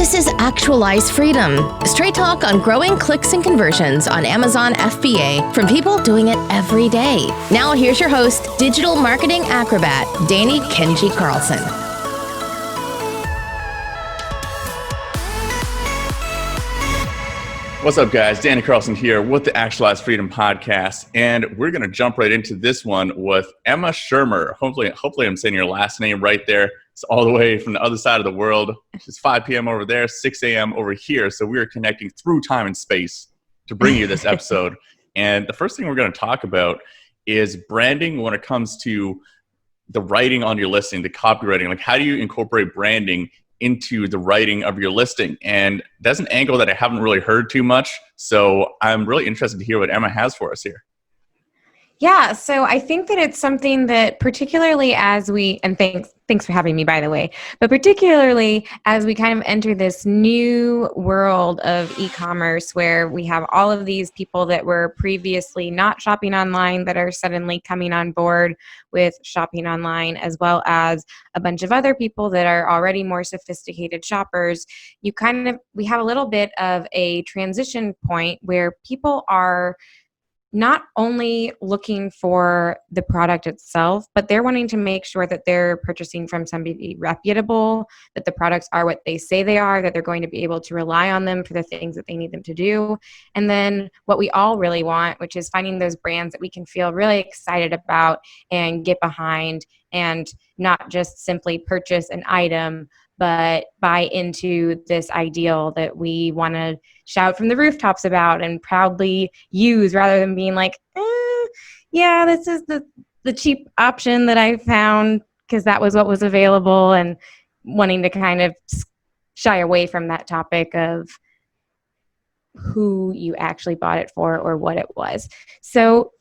This is Actualize Freedom, straight talk on growing clicks and conversions on Amazon FBA from people doing it every day. Now here's your host, digital marketing acrobat, Danny Kenji Carlson. What's up, guys? Danny Carlson here with the Actualize Freedom Podcast, and we're going to jump right into this one with Emma Schermer. Hopefully I'm saying your last name right there. It's all the way from the other side of the world. It's 5 p.m. over there, 6 a.m. over here, so we are connecting through time and space to bring you this episode. And the first thing we're going to talk about is branding when it comes to the writing on your listing, the copywriting. Like, how do you incorporate branding into the writing of your listing? And that's an angle that I haven't really heard too much. So I'm really interested to hear what Emma has for us here. Yeah, so I think that it's something that particularly as we, and thanks for having me, by the way, but particularly as we kind of enter this new world of e-commerce where we have all of these people that were previously not shopping online that are suddenly coming on board with shopping online, as well as a bunch of other people that are already more sophisticated shoppers. We have a little bit of a transition point where people are not only looking for the product itself, but they're wanting to make sure that they're purchasing from somebody reputable, that the products are what they say they are, that they're going to be able to rely on them for the things that they need them to do. And then what we all really want, which is finding those brands that we can feel really excited about and get behind, and not just simply purchase an item, but buy into this ideal that we want to shout from the rooftops about and proudly use, rather than being like, yeah, this is the cheap option that I found because that was what was available, and wanting to kind of shy away from that topic of who you actually bought it for or what it was. So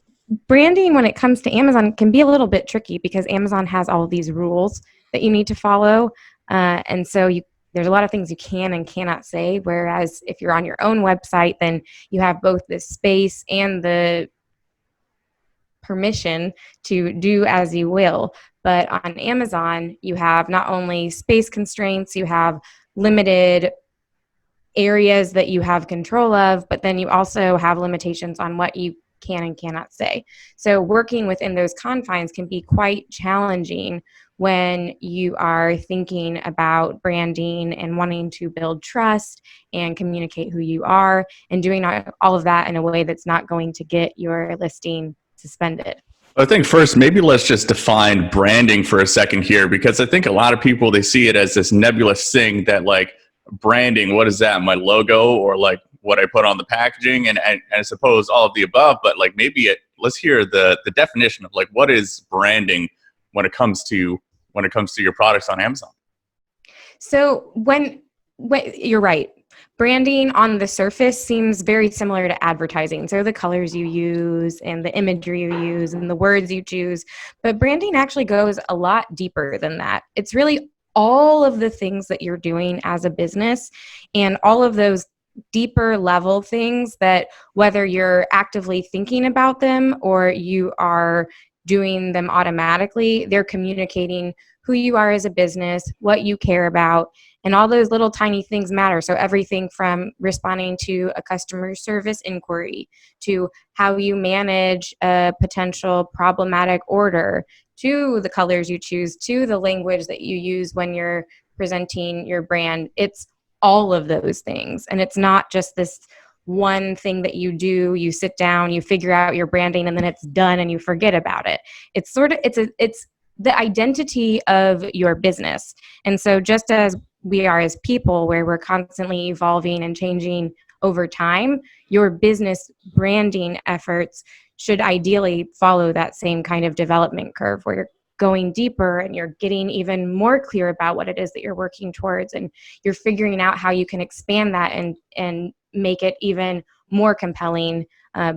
branding when it comes to Amazon can be a little bit tricky because Amazon has all of these rules that you need to follow. And so there's a lot of things you can and cannot say, whereas if you're on your own website, then you have both the space and the permission to do as you will. But on Amazon, you have not only space constraints, you have limited areas that you have control of, but then you also have limitations on what you can and cannot say. So working within those confines can be quite challenging when you are thinking about branding and wanting to build trust and communicate who you are, and doing all of that in a way that's not going to get your listing suspended. I think first, maybe let's just define branding for a second here, because I think a lot of people, they see it as this nebulous thing that, like, branding, what is that? My logo, or like what I put on the packaging, and I suppose all of the above, but like let's hear the definition of like what is branding when it comes to your products on Amazon. So when you're right, branding on the surface seems very similar to advertising. So the colors you use and the imagery you use and the words you choose, but branding actually goes a lot deeper than that. It's really all of the things that you're doing as a business, and all of those deeper level things that, whether you're actively thinking about them or you are doing them automatically, they're communicating who you are as a business, what you care about, and all those little tiny things matter. So everything from responding to a customer service inquiry, to how you manage a potential problematic order, to the colors you choose, to the language that you use when you're presenting your brand. It's all of those things. And it's not just this one thing that you do, you sit down, you figure out your branding, and then it's done and you forget about it. It's the identity of your business. And so just as we are as people, where we're constantly evolving and changing over time, your business branding efforts should ideally follow that same kind of development curve, where you're going deeper and you're getting even more clear about what it is that you're working towards, and you're figuring out how you can expand that and make it even more compelling,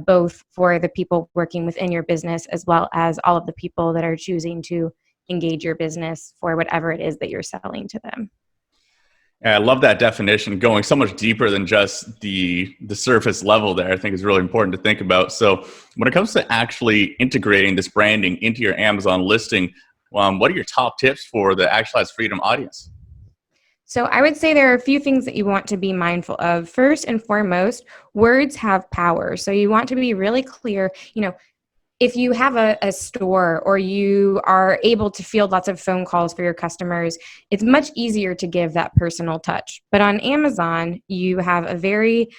both for the people working within your business as well as all of the people that are choosing to engage your business for whatever it is that you're selling to them. Yeah, I love that definition, going so much deeper than just the surface level there. I think is really important to think about. So when it comes to actually integrating this branding into your Amazon listing, what are your top tips for the Actualize Freedom audience? So I would say there are a few things that you want to be mindful of. First and foremost, words have power. So you want to be really clear, if you have a store or you are able to field lots of phone calls for your customers, it's much easier to give that personal touch. But on Amazon, you have a very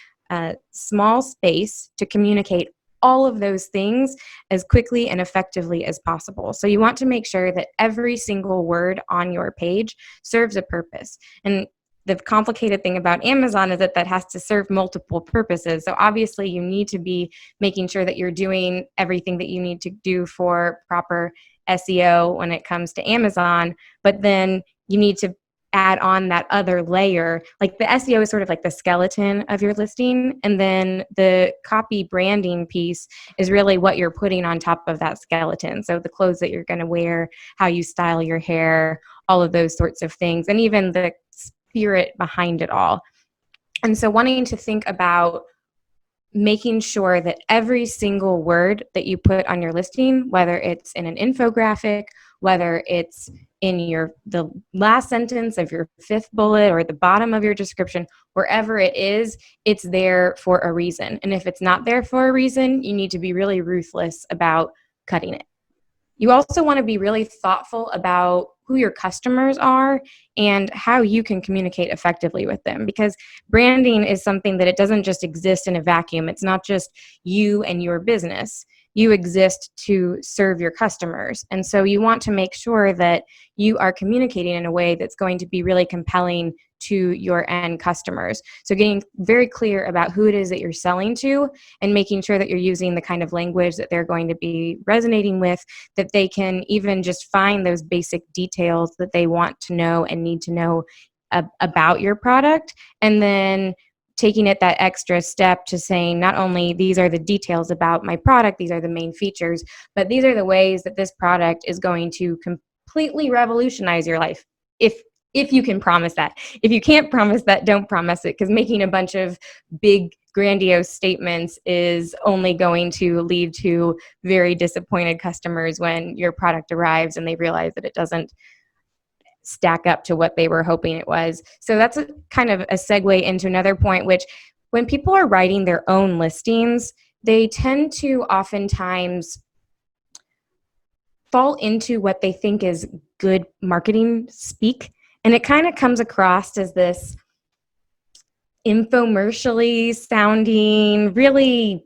small space to communicate all of those things as quickly and effectively as possible. So you want to make sure that every single word on your page serves a purpose. And the complicated thing about Amazon is that has to serve multiple purposes. So obviously you need to be making sure that you're doing everything that you need to do for proper SEO when it comes to Amazon, but then you need to add on that other layer. Like the SEO is sort of like the skeleton of your listing, and then the copy branding piece is really what you're putting on top of that skeleton. So the clothes that you're going to wear, how you style your hair, all of those sorts of things, and even the spirit behind it all. And so wanting to think about making sure that every single word that you put on your listing, whether it's in an infographic, whether it's in the last sentence of your fifth bullet or the bottom of your description, wherever it is, it's there for a reason. And if it's not there for a reason, you need to be really ruthless about cutting it. You also want to be really thoughtful about who your customers are and how you can communicate effectively with them, because branding is something that it doesn't just exist in a vacuum. It's not just you and your business. You exist to serve your customers. And so you want to make sure that you are communicating in a way that's going to be really compelling to your end customers. So getting very clear about who it is that you're selling to and making sure that you're using the kind of language that they're going to be resonating with, that they can even just find those basic details that they want to know and need to know about your product. And then taking it that extra step to saying, not only these are the details about my product, these are the main features, but these are the ways that this product is going to completely revolutionize your life. If you can promise that. If you can't promise that, don't promise it, because making a bunch of big, grandiose statements is only going to lead to very disappointed customers when your product arrives and they realize that it doesn't stack up to what they were hoping it was. So that's kind of a segue into another point, which when people are writing their own listings, they tend to oftentimes fall into what they think is good marketing speak. And it kind of comes across as this infomercially sounding, really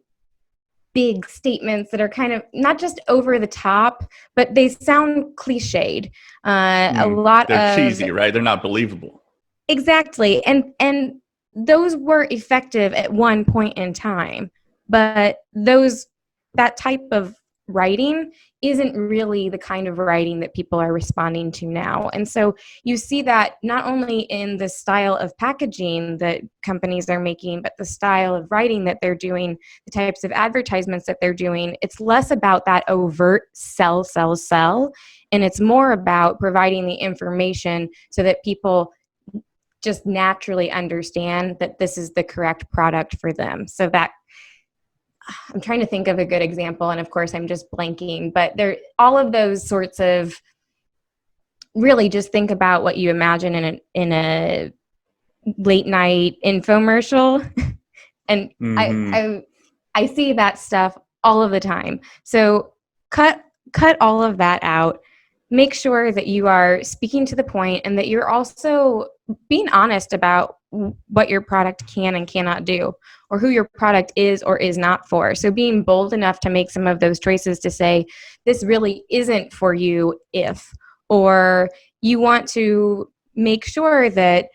big statements that are kind of not just over the top, but they sound cliched. They're cheesy, right? They're not believable. Exactly. And those were effective at one point in time, but that type of writing isn't really the kind of writing that people are responding to now. And so you see that not only in the style of packaging that companies are making, but the style of writing that they're doing, the types of advertisements that they're doing. It's less about that overt sell, and it's more about providing the information so that people just naturally understand that this is the correct product for them. So that I'm trying to think of a good example, and of course I'm just blanking, but there, all of those sorts of, really just think about what you imagine in a late night infomercial, and I see that stuff all of the time. So cut all of that out. Make sure that you are speaking to the point and that you're also being honest about what your product can and cannot do, or who your product is or is not for. So being bold enough to make some of those choices to say, this really isn't for you or you want to make sure that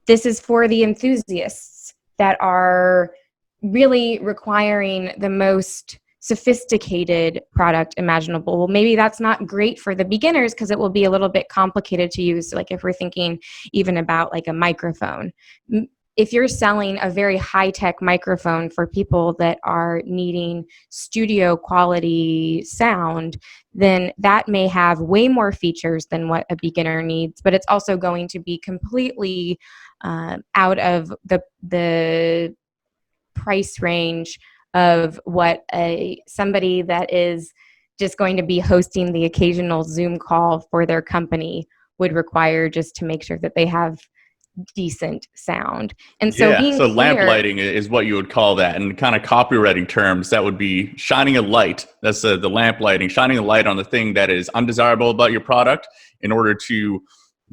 this is for the enthusiasts that are really requiring the most sophisticated product imaginable. Well, maybe that's not great for the beginners because it will be a little bit complicated to use. Like if we're thinking even about like a microphone, if you're selling a very high-tech microphone for people that are needing studio quality sound, then that may have way more features than what a beginner needs, but it's also going to be completely out of the price range of what somebody that is just going to be hosting the occasional Zoom call for their company would require just to make sure that they have decent sound. And so Yeah, being so lamp clear, lighting is what you would call that. And kind of copywriting terms, that would be shining a light. That's the lamp lighting, shining a light on the thing that is undesirable about your product in order to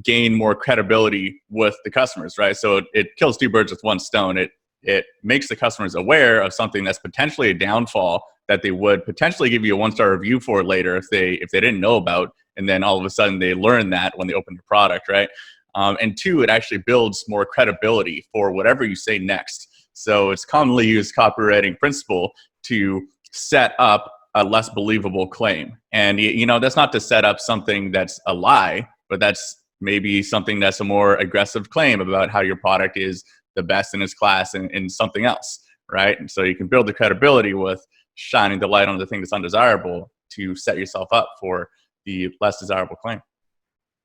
gain more credibility with the customers, right? So it kills two birds with one stone. It makes the customers aware of something that's potentially a downfall that they would potentially give you a 1-star review for later if they didn't know about, and then all of a sudden they learn that when they open your product, right? And two, it actually builds more credibility for whatever you say next. So it's commonly used copywriting principle to set up a less believable claim. And that's not to set up something that's a lie, but that's maybe something that's a more aggressive claim about how your product is the best in its class and something else, right? And so you can build the credibility with shining the light on the thing that's undesirable to set yourself up for the less desirable claim.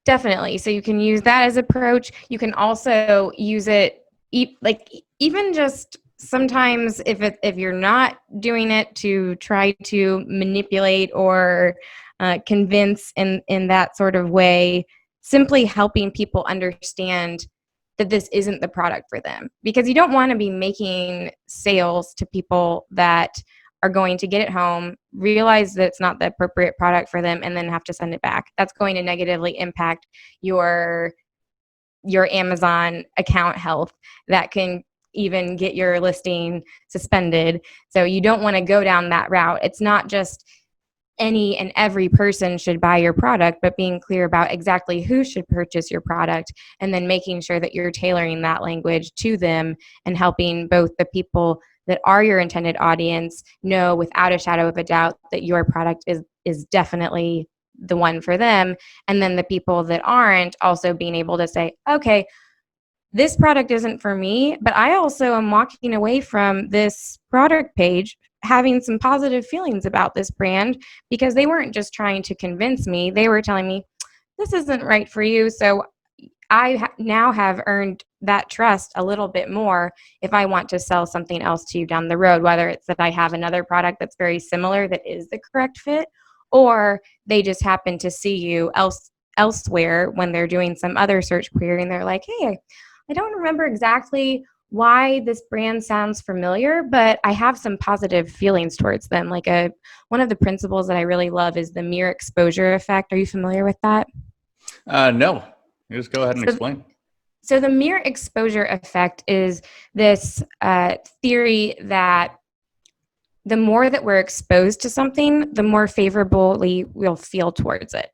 definitely. So you can use that as approach. You can also use it even just sometimes if you're not doing it to try to manipulate or convince in that sort of way, simply helping people understand that this isn't the product for them, because you don't want to be making sales to people that are going to get it home, realize that it's not the appropriate product for them, and then have to send it back. That's going to negatively impact your Amazon account health. That can even get your listing suspended. So you don't want to go down that route. It's not just any and every person should buy your product, but being clear about exactly who should purchase your product, and then making sure that you're tailoring that language to them and helping both the people that are your intended audience know without a shadow of a doubt that your product is definitely the one for them. And then the people that aren't also being able to say, okay, this product isn't for me, but I also am walking away from this product page having some positive feelings about this brand, because they weren't just trying to convince me. They were telling me, this isn't right for you. So I now have earned that trust a little bit more if I want to sell something else to you down the road, whether it's that I have another product that's very similar that is the correct fit, or they just happen to see you elsewhere when they're doing some other search query and they're like, hey, I don't remember exactly why this brand sounds familiar, but I have some positive feelings towards them. Like one of the principles that I really love is the mere exposure effect. Are you familiar with that? No. You just go ahead and explain. So the mere exposure effect is this theory that the more that we're exposed to something, the more favorably we'll feel towards it.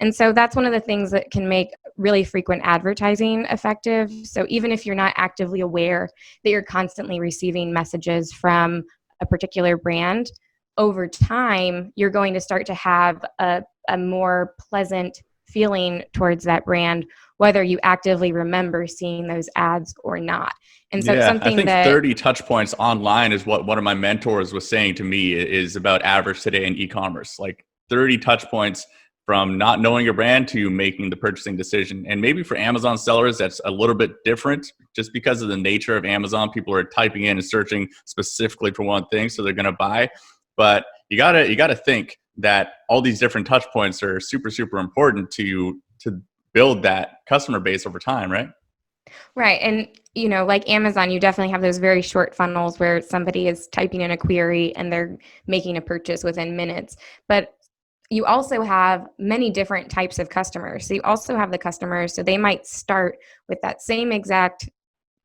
And so that's one of the things that can make really frequent advertising effective. So even if you're not actively aware that you're constantly receiving messages from a particular brand, over time, you're going to start to have a more pleasant feeling towards that brand, whether you actively remember seeing those ads or not. And so something I think 30 touch points online is what one of my mentors was saying to me is about average today in e-commerce. Like 30 touch points from not knowing your brand to making the purchasing decision. And maybe for Amazon sellers, that's a little bit different just because of the nature of Amazon. People are typing in and searching specifically for one thing, so they're going to buy. But you gotta think that all these different touch points are super, super important to build that customer base over time, right? Right. And, like Amazon, you definitely have those very short funnels where somebody is typing in a query and they're making a purchase within minutes. But you also have many different types of customers. So you also have the customers, so they might start with that same exact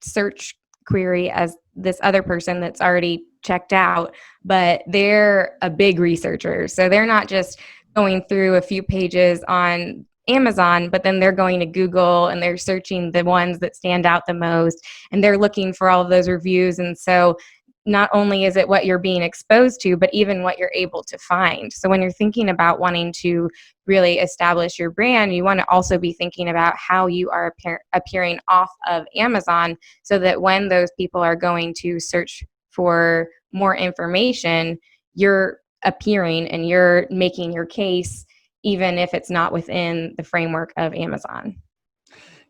search query as this other person that's already checked out, but they're a big researcher. So they're not just going through a few pages on Amazon, but then they're going to Google and they're searching the ones that stand out the most, and they're looking for all of those reviews. And so not only is it what you're being exposed to, but even what you're able to find. So when you're thinking about wanting to really establish your brand, you want to also be thinking about how you are appearing off of Amazon, so that when those people are going to search for more information, you're appearing and you're making your case, even if it's not within the framework of Amazon.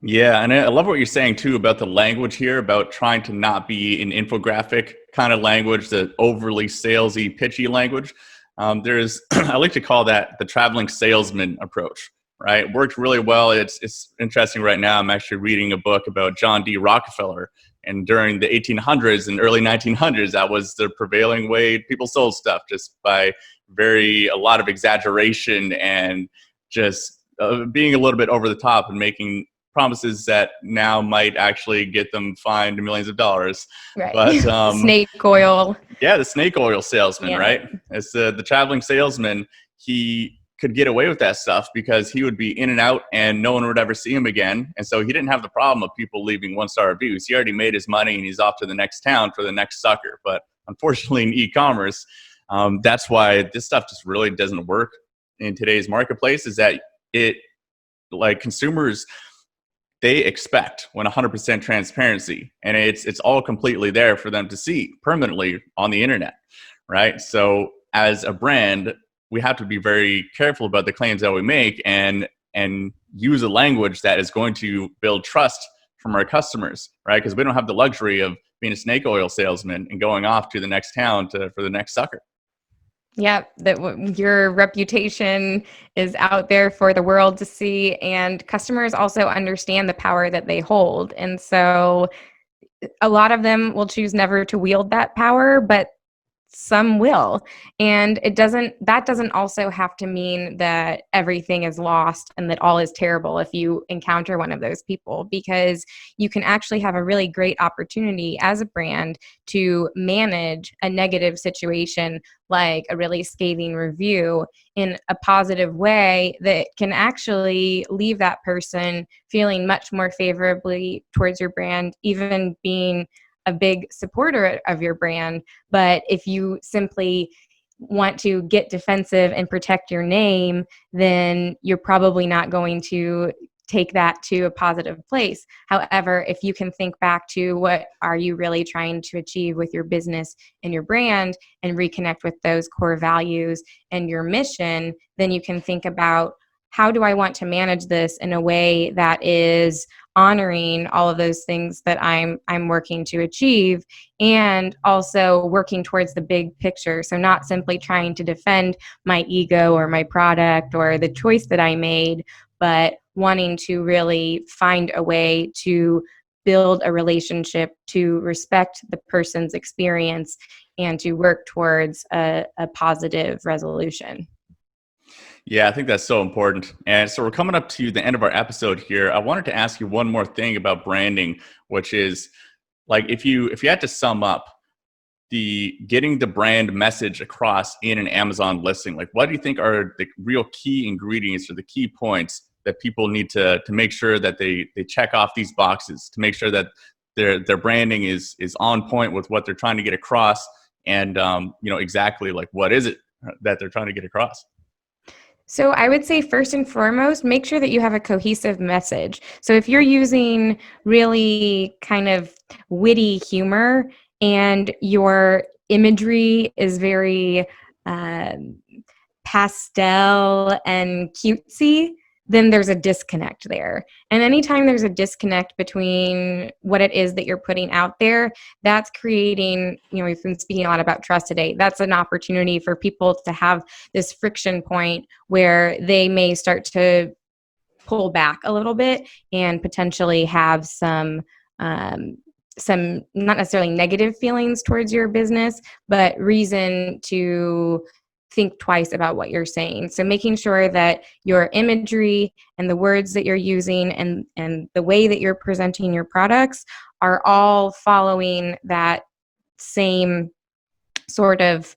Yeah, and I love what you're saying too about the language here, about trying to not be an infographic kind of language, the overly salesy, pitchy language. I like to call that the traveling salesman approach, right? It worked really well. It's interesting right now. I'm actually reading a book about John D. Rockefeller. And during the 1800s and early 1900s, that was the prevailing way people sold stuff, just by a lot of exaggeration and just being a little bit over the top and making promises that now might actually get them fined millions of dollars. Right. But snake oil. Yeah, the snake oil salesman, Yeah. right? It's the traveling salesman. He could get away with that stuff because he would be in and out and no one would ever see him again. And so he didn't have the problem of people leaving 1-star reviews. He already made his money and he's off to the next town for the next sucker. But unfortunately in e-commerce, that's why this stuff just really doesn't work in today's marketplace, is that consumers, they expect 100% transparency, and it's all completely there for them to see permanently on the internet, right? So as a brand, we have to be very careful about the claims that we make and use a language that is going to build trust from our customers, right? Because we don't have the luxury of being a snake oil salesman and going off to the next town for the next sucker. Yeah, that your reputation is out there for the world to see, and customers also understand the power that they hold. And so a lot of them will choose never to wield that power, but some will. And that doesn't also have to mean that everything is lost and that all is terrible if you encounter one of those people, because you can actually have a really great opportunity as a brand to manage a negative situation like a really scathing review in a positive way that can actually leave that person feeling much more favorably towards your brand, even being a big supporter of your brand. But if you simply want to get defensive and protect your name, then you're probably not going to take that to a positive place. However, if you can think back to what are you really trying to achieve with your business and your brand and reconnect with those core values and your mission, then you can think about, how do I want to manage this in a way that is honoring all of those things that I'm working to achieve, and also working towards the big picture. So not simply trying to defend my ego or my product or the choice that I made, but wanting to really find a way to build a relationship, to respect the person's experience, and to work towards a positive resolution. Yeah, I think that's so important. And so we're coming up to the end of our episode here. I wanted to ask you one more thing about branding, which is, like, if you had to sum up getting the brand message across in an Amazon listing, like, what do you think are the real key ingredients or the key points that people need to make sure that they check off these boxes to make sure that their branding is on point with what they're trying to get across, and exactly like what is it that they're trying to get across? So I would say first and foremost, make sure that you have a cohesive message. So if you're using really kind of witty humor and your imagery is very pastel and cutesy, then there's a disconnect there. And anytime there's a disconnect between what it is that you're putting out there, that's creating, we've been speaking a lot about trust today. That's an opportunity for people to have this friction point where they may start to pull back a little bit and potentially have some not necessarily negative feelings towards your business, but reason to think twice about what you're saying. So making sure that your imagery and the words that you're using and the way that you're presenting your products are all following that same sort of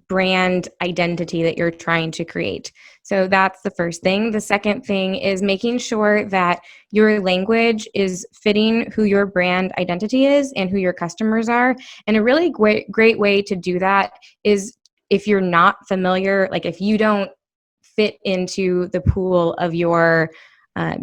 brand identity that you're trying to create. So that's the first thing. The second thing is making sure that your language is fitting who your brand identity is and who your customers are. And a really great way to do that is, if you're not familiar, like if you don't fit into the pool of your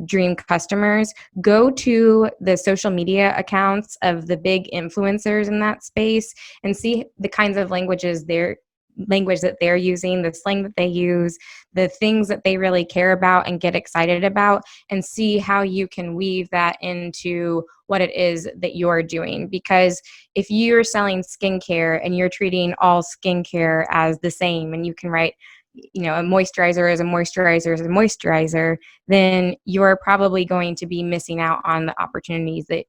dream customers, go to the social media accounts of the big influencers in that space and see the kinds of language that they're using, the slang that they use, the things that they really care about and get excited about, and see how you can weave that into what it is that you're doing. Because if you're selling skincare and you're treating all skincare as the same, and you can write, a moisturizer is a moisturizer is a moisturizer, then you're probably going to be missing out on the opportunities that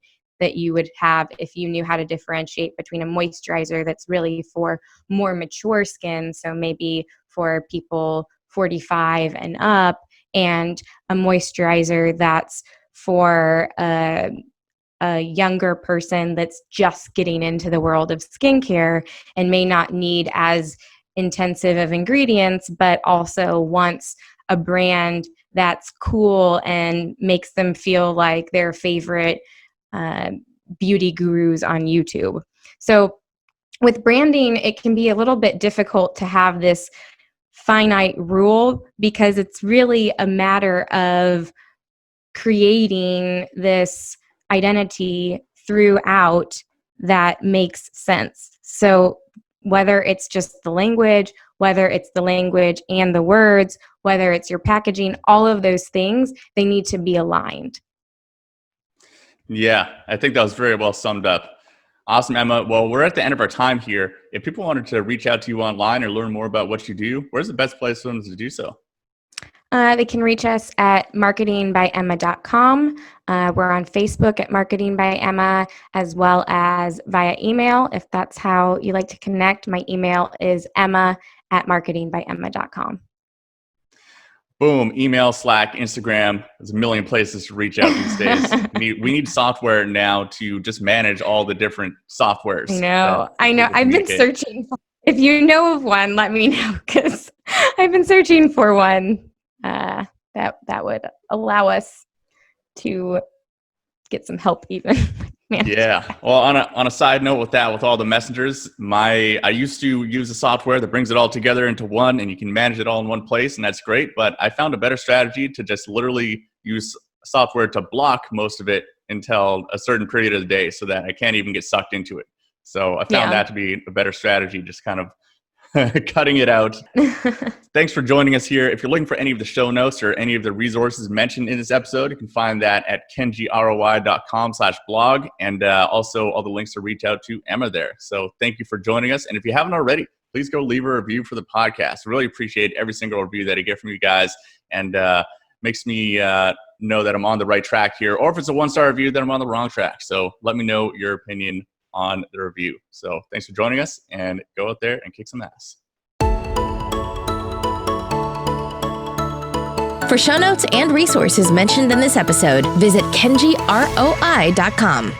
you would have if you knew how to differentiate between a moisturizer that's really for more mature skin, so maybe for people 45 and up, and a moisturizer that's for a younger person that's just getting into the world of skincare and may not need as intensive of ingredients, but also wants a brand that's cool and makes them feel like their favorite beauty gurus on YouTube. So with branding, it can be a little bit difficult to have this finite rule, because it's really a matter of creating this identity throughout that makes sense. So whether it's just the language, whether it's the language and the words, whether it's your packaging, all of those things, they need to be aligned. Yeah, I think that was very well summed up. Awesome, Emma. Well, we're at the end of our time here. If people wanted to reach out to you online or learn more about what you do, where's the best place for them to do so? They can reach us at marketingbyemma.com. We're on Facebook at Marketing by Emma, as well as via email. If that's how you like to connect, my email is emma@marketingbyemma.com. Boom, email, Slack, Instagram. There's a million places to reach out these days. We need software now to just manage all the different softwares. I know. I've been searching. If you know of one, let me know, because I've been searching for one that would allow us to get some help even. Yeah. Well, on a side note with that, with all the messengers, I used to use a software that brings it all together into one, and you can manage it all in one place, and that's great. But I found a better strategy to just literally use software to block most of it until a certain period of the day, so that I can't even get sucked into it. So I found that to be a better strategy, just kind of cutting it out. Thanks for joining us here. If you're looking for any of the show notes or any of the resources mentioned in this episode, you can find that at kenjiroi.com/blog, and also all the links to reach out to Emma there. So thank you for joining us. And if you haven't already, please go leave a review for the podcast. Really appreciate every single review that I get from you guys, and makes me know that I'm on the right track here. Or if it's a 1-star review, then I'm on the wrong track. So let me know your opinion on the review. So thanks for joining us, and go out there and kick some ass. For show notes and resources mentioned in this episode, visit kenjiroi.com.